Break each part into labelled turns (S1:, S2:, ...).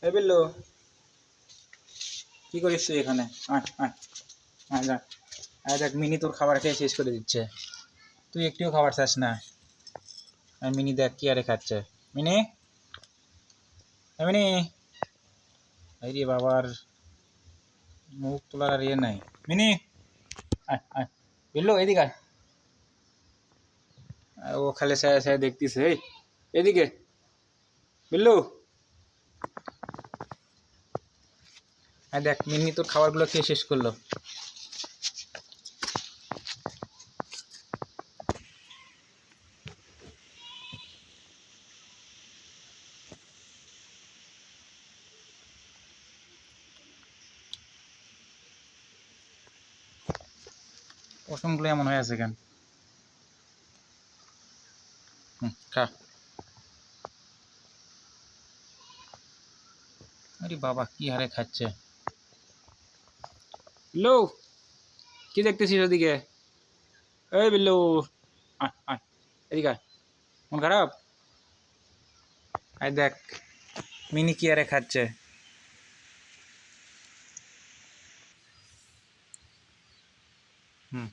S1: এ বিল্লু, কি করিস তুই এখানে? আয় আয় আয় যা। আয় দেখ, মিনি তোর খাবার খেয়ে শেষ করে দিচ্ছে। তুই একটিও খাবার চাস না। আর মিনি দেখ কি আরে খাচ্ছে। মিনি, মিনি, এই রে বাবার মুখ তোলার আর ইয়ে নাই। মিনি, আয় আয়। বিল্লু এদিকে আয়। ও খালে সায়া সায়া দেখতিছে। এই এদিকে বিল্লু, আয় দেখ মিনি তোর খাবারগুলো খেয়ে শেষ করলো। পশমগুলো এমন হয়ে আছে কেন? খা। আরে বাবা কি হারে খাচ্ছে। বিল্লু, কি দেখতেছিস ওদিকে? এই বিল্লু, আয় আয় এদিকে আয়। মন খারাপ? আয় দেখ মিনি কি আরে খাচ্ছে। হুম,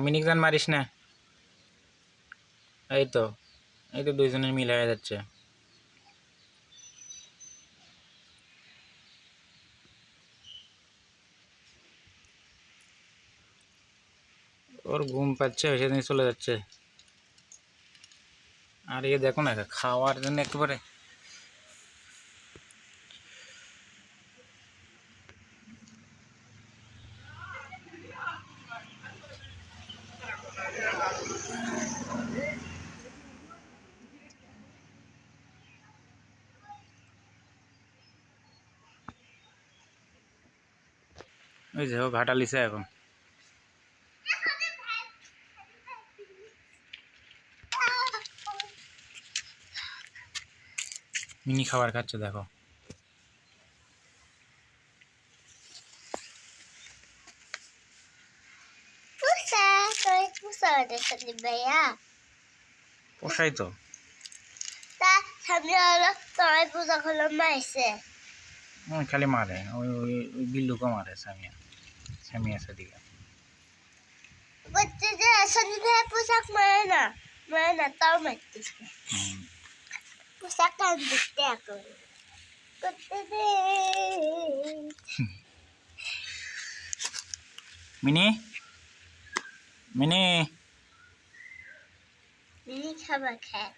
S1: মিনিক গান মারিস না। এই তো, এই তো দুইজনের মিল হয়ে যাচ্ছে। ওর ঘুম পাচ্ছে, সেদিন চলে যাচ্ছে। আর এ দেখো না, খাওয়ার জন্য একেবারে ওই যে ও ঘাটালিছে এখন। মিনি খাবার খাচ্ছে দেখো। পোষাই তো। খালি মারে, ওই ওই ওই বিল্লুকে মারে সামিয়া। সামিয়া সাদিকা
S2: পোশাক মারে না তাও মারতেছে। পোশাক দেখতে এখন
S1: মিনি, মিনি,
S2: মিনি খাবার খায়।